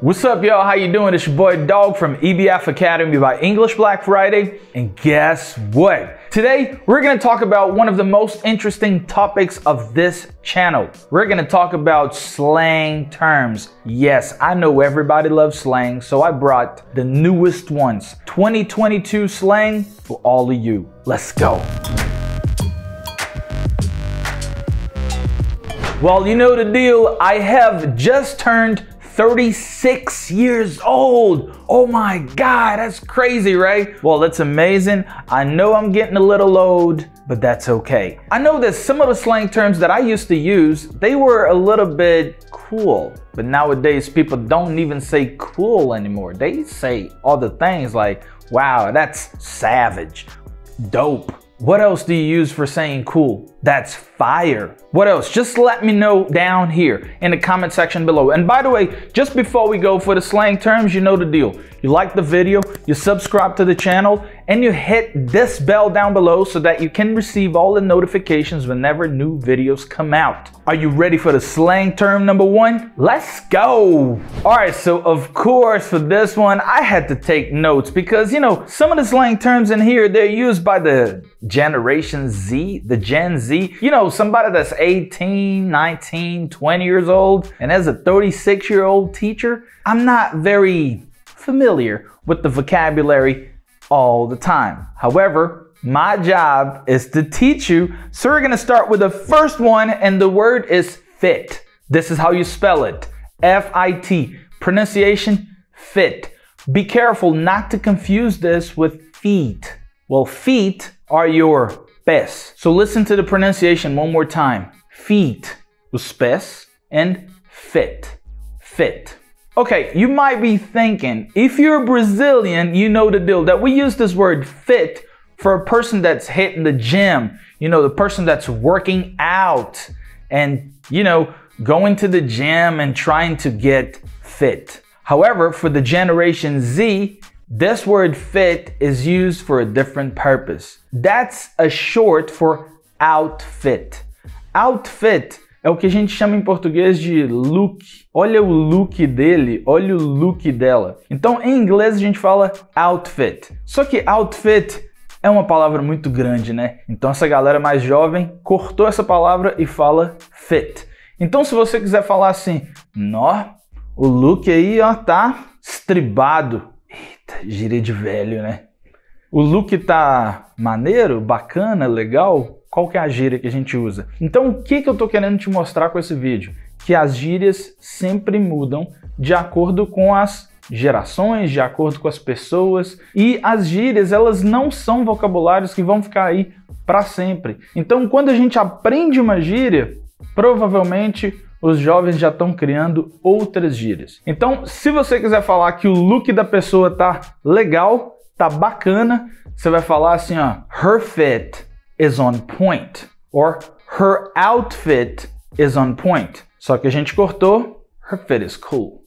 What's up, y'all? How you doing? It's your boy Dog from EBF Academy by English Black Friday. And guess what? Today, we're going to talk about one of the most interesting topics of this channel. We're going to talk about slang terms. Yes, I know everybody loves slang, so I brought the newest ones. 2022 slang for all of you. Let's go. Well, you know the deal. I have just turned 36 years old. Oh my God, that's crazy, right? Well, that's amazing. I know I'm getting a little old, but that's okay. I know that some of the slang terms that I used to use, they were a little bit cool. But nowadays, people don't even say cool anymore. They say all the things like, wow, that's savage, dope. What else do you use for saying cool? That's fire. What else? Just let me know down here in the comment section below. And by the way, just before we go for the slang terms, you know the deal. You like the video, you subscribe to the channel, and you hit this bell down below so that you can receive all the notifications whenever new videos come out. Are you ready for the slang term number one? Let's go. All right, so of course for this one, I had to take notes because, you know, some of the slang terms in here, they're used by the Generation Z, the Gen Z. You know, somebody that's 18, 19, 20 years old, and as a 36-year-old teacher, I'm not very familiar with the vocabulary all the time. However, my job is to teach you. So we're gonna start with the first one, and the word is fit. This is how you spell it. F-I-T. Pronunciation, fit. Be careful not to confuse this with feet. Well, feet are your pés. So listen to the pronunciation one more time. Feet, os pés, and fit. Fit. Okay, you might be thinking, if you're Brazilian, you know the deal, that we use this word fit for a person that's hitting the gym, you know, the person that's working out and, you know, going to the gym and trying to get fit. However, for the Generation Z, this word fit is used for a different purpose. That's a short for outfit. Outfit é o que a gente chama em português de look. Olha o look dele, olha o look dela. Então, em inglês a gente fala outfit. Só que outfit é uma palavra muito grande, né? Então essa galera mais jovem cortou essa palavra e fala fit. Então, se você quiser falar assim, nó, o look aí, ó, tá estribado. Eita, gíria de velho, né? O look tá maneiro, bacana, legal? Qual que é a gíria que a gente usa? Então, o que eu tô querendo te mostrar com esse vídeo? Que as gírias sempre mudam de acordo com as gerações, de acordo com as pessoas. E as gírias, elas não são vocabulários que vão ficar aí para sempre. Então, quando a gente aprende uma gíria, provavelmente os jovens já estão criando outras gírias. Então, se você quiser falar que o look da pessoa tá legal, tá bacana, você vai falar assim, ó, her fit is on point, or her outfit is on point. Só que a gente cortou, her fit is cool.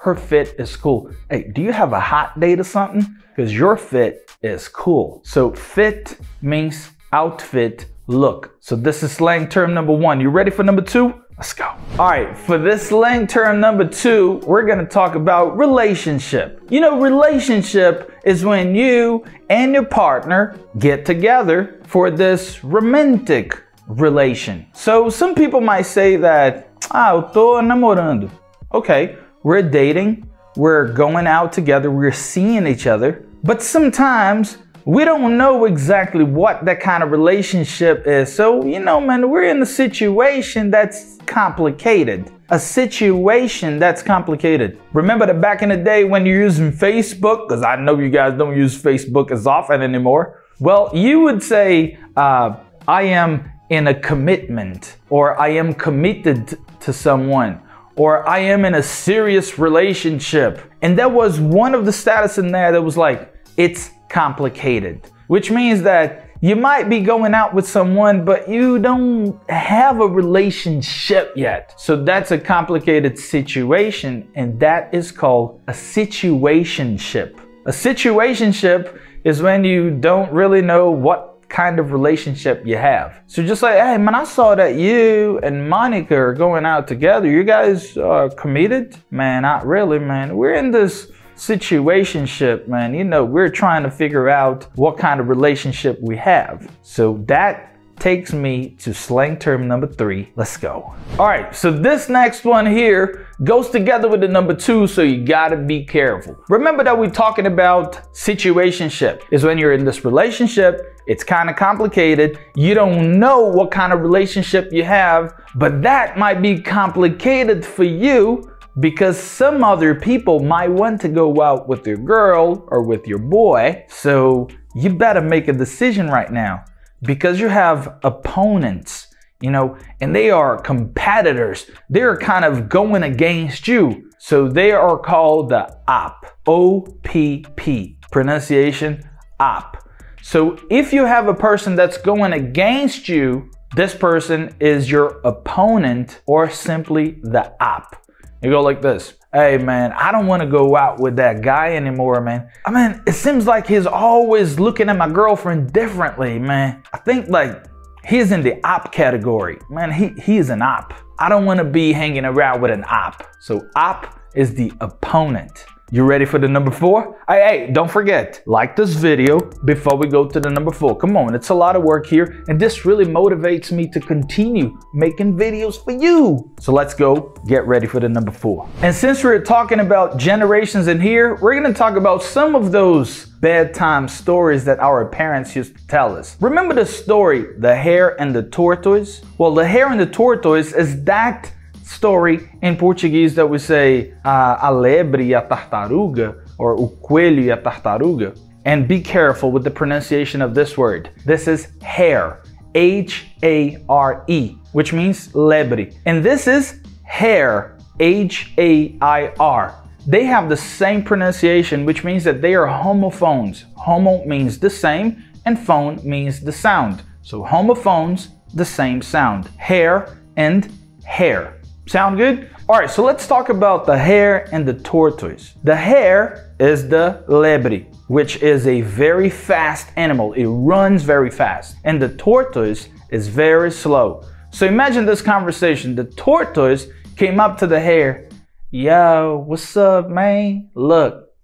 Her fit is cool. Hey, do you have a hot date or something? Because your fit is cool. So fit means outfit, look. So this is slang term number one. You ready for number two? Let's go. All right, for this slang term number two, we're gonna talk about relationship. You know, relationship is when you and your partner get together for this romantic relation. So some people might say that, eu tô namorando. Okay, we're dating, we're going out together, we're seeing each other, but sometimes we don't know exactly what that kind of relationship is. So, you know, man, we're in a situation that's complicated. A situation that's complicated. Remember that back in the day when you're using Facebook, because I know you guys don't use Facebook as often anymore. Well, you would say, I am in a commitment, or I am committed to someone, or I am in a serious relationship. And there was one of the status in there that was like, it's complicated, which means that you might be going out with someone, but you don't have a relationship yet. So that's a complicated situation, and that is called a situationship. A situationship is when you don't really know what kind of relationship you have. So just like, hey man, I saw that you and Monica are going out together. You guys committed? Man, not really, man. We're in this situationship, man. You know, we're trying to figure out what kind of relationship we have. So that takes me to slang term number 3. Let's go. All right, so this next one here goes together with the number 2, so you gotta be careful. Remember that we're talking about situationship. Is when you're in this relationship, it's kind of complicated. You don't know what kind of relationship you have, but that might be complicated for you because some other people might want to go out with your girl or with your boy. So you better make a decision right now, because you have opponents, you know, and they are competitors. They're kind of going against you. So they are called the OPP, O-P-P, pronunciation OPP. So if you have a person that's going against you, this person is your opponent or simply the OPP. You go like this. Hey man, I don't want to go out with that guy anymore, man. I mean, it seems like he's always looking at my girlfriend differently, man. I think like he's in the OP category. Man, he's an OP. I don't want to be hanging around with an OP. So OP is the opponent. You ready for the number 4? Hey, don't forget, like this video before we go to the number 4. Come on, it's a lot of work here, and this really motivates me to continue making videos for you. So let's go get ready for the number 4. And since we're talking about generations in here, we're gonna talk about some of those bedtime stories that our parents used to tell us. Remember the story, The Hare and the Tortoise? Well, The Hare and the Tortoise is that story in Portuguese that we say a lebre e a tartaruga, or o coelho e a tartaruga. And be careful with the pronunciation of this word. This is hare, H-A-R-E, which means lebre. And this is hare, H-A-I-R. They have the same pronunciation, which means that they are homophones. Homo means the same, and phone means the sound. So homophones, the same sound. Hare and hare. Sound good? All right, so let's talk about the hare and the tortoise. The hare is the lebre, which is a very fast animal. It runs very fast. And the tortoise is very slow. So imagine this conversation. The tortoise came up to the hare. Yo, what's up, man? Look,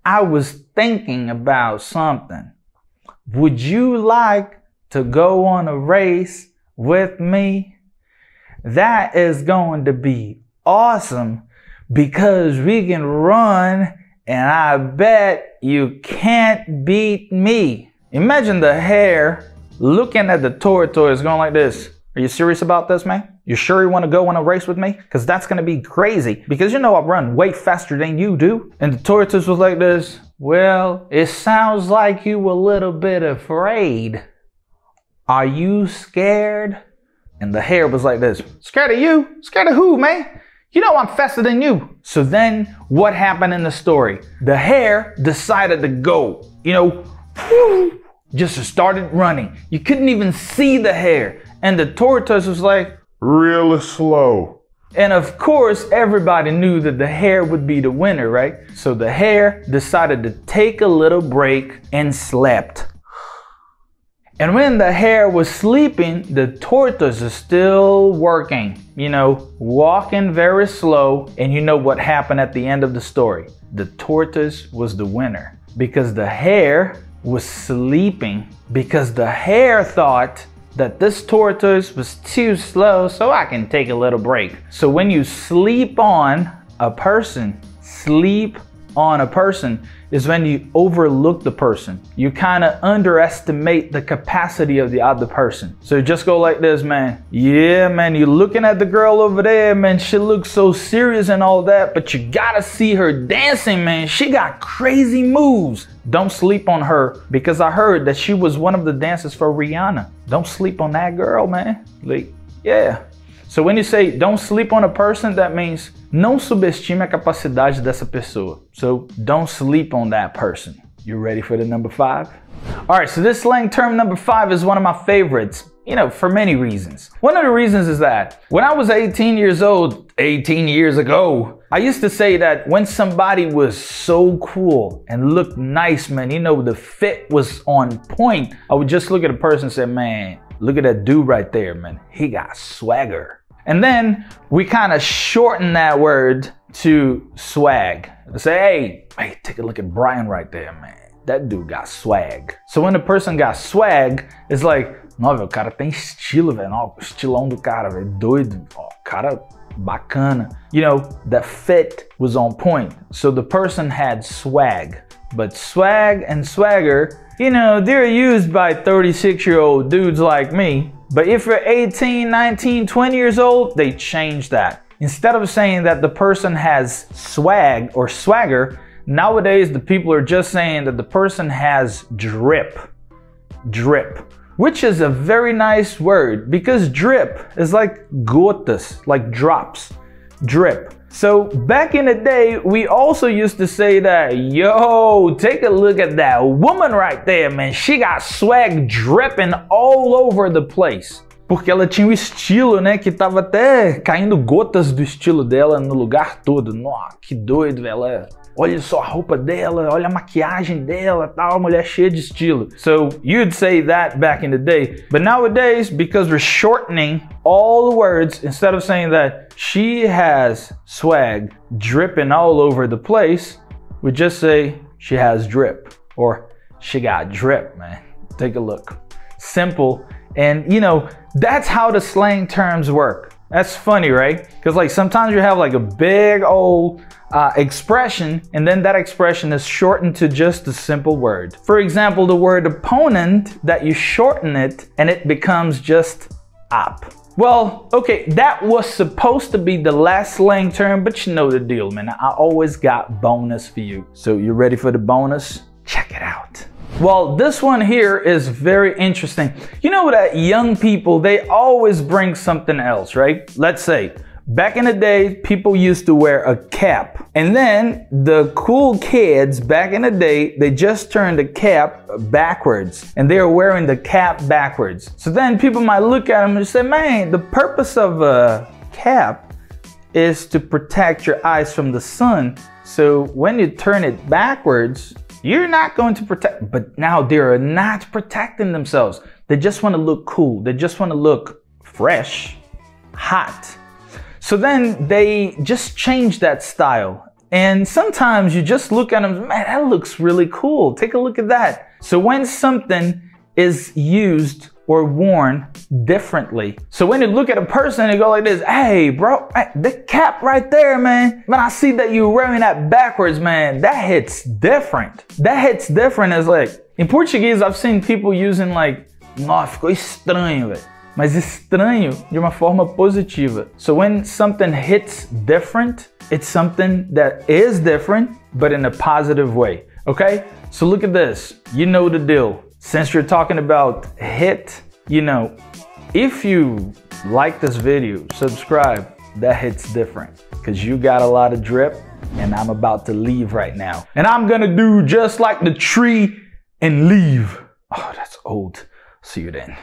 I was thinking about something. Would you like to go on a race with me? That is going to be awesome because we can run and I bet you can't beat me. Imagine the hare looking at the tortoise going like this. Are you serious about this, man? You sure you want to go on a race with me? Because that's going to be crazy. Because you know I run way faster than you do. And the tortoise was like this. Well, it sounds like you a little bit afraid. Are you scared? And the hare was like this. Scared of you? Scared of who, man? You know I'm faster than you. So then what happened in the story? The hare decided to go, you know, just started running. You couldn't even see the hare. And the tortoise was like, really slow. And of course, everybody knew that the hare would be the winner, right? So the hare decided to take a little break and slept. And when the hare was sleeping, the tortoise is still working, you know, walking very slow. And you know what happened at the end of the story? The tortoise was the winner because the hare was sleeping, because the hare thought that this tortoise was too slow, so I can take a little break. So when you sleep on a person, is when you overlook the person. You kind of underestimate the capacity of the other person. So just go like this, man. Yeah, man, you're looking at the girl over there, man. She looks so serious and all that, but you gotta see her dancing, man. She got crazy moves. Don't sleep on her, because I heard that she was one of the dancers for Rihanna. Don't sleep on that girl, man. Like, yeah. So when you say don't sleep on a person, that means não subestime a capacidade dessa pessoa. So don't sleep on that person. You ready for the number 5? All right, so this slang term number 5 is one of my favorites. You know, for many reasons. One of the reasons is that when I was 18 years old, 18 years ago, I used to say that when somebody was so cool and looked nice, man, you know, the fit was on point, I would just look at a person and say, man, look at that dude right there, man. He got swagger. And then we kind of shorten that word to swag. Say, hey, take a look at Brian right there, man. That dude got swag. So when a person got swag, it's like, não, velho, o cara tem estilo, velho. Ó, o estilão do cara, velho. Doido. Ó, cara bacana. You know, that fit was on point. So the person had swag. But swag and swagger, you know, they're used by 36-year-old dudes like me. But if you're 18, 19, 20 years old, they change that. Instead of saying that the person has swag or swagger, nowadays the people are just saying that the person has drip. Drip. Which is a very nice word because drip is like gotas, like drops. Drip. So back in the day, we also used to say that, yo, take a look at that woman right there, man. She got swag dripping all over the place. Porque ela tinha um estilo, né, que tava até caindo gotas do estilo dela no lugar todo. Nossa, que doido, velho. Olha só a roupa dela, olha a maquiagem dela, tal, mulher cheia de estilo. So you'd say that back in the day. But nowadays, because we're shortening all the words, instead of saying that she has swag dripping all over the place, we just say she has drip or she got drip, man. Take a look. Simple. And you know, that's how the slang terms work. That's funny, right? Because like sometimes you have like a big old expression and then that expression is shortened to just a simple word. For example, the word opponent, that you shorten it and it becomes just op. Well, okay, that was supposed to be the last slang term, but you know the deal, man. I always got bonus for you. So you ready for the bonus? Check it out. Well, this one here is very interesting. You know that young people, they always bring something else, right? Let's say, back in the day, people used to wear a cap. And then the cool kids back in the day, they just turned the cap backwards. And they were wearing the cap backwards. So then people might look at them and say, man, the purpose of a cap is to protect your eyes from the sun. So when you turn it backwards, you're not going to protect, but now they're not protecting themselves. They just want to look cool. They just want to look fresh, hot. So then they just change that style. And sometimes you just look at them, man, that looks really cool. Take a look at that. So when something is used or worn differently. So when you look at a person and go like this, hey bro, the cap right there, man. When I see that you're wearing that backwards, man, that hits different. That hits different as like, in Portuguese, I've seen people using like, nossa, ficou estranho, velho. Mas estranho de uma forma positiva. So when something hits different, it's something that is different, but in a positive way, okay? So look at this, you know the deal. Since you're talking about hit, you know, if you like this video, subscribe, that hits different because you got a lot of drip and I'm about to leave right now. And I'm gonna do just like the tree and leave. Oh, that's old. See you then.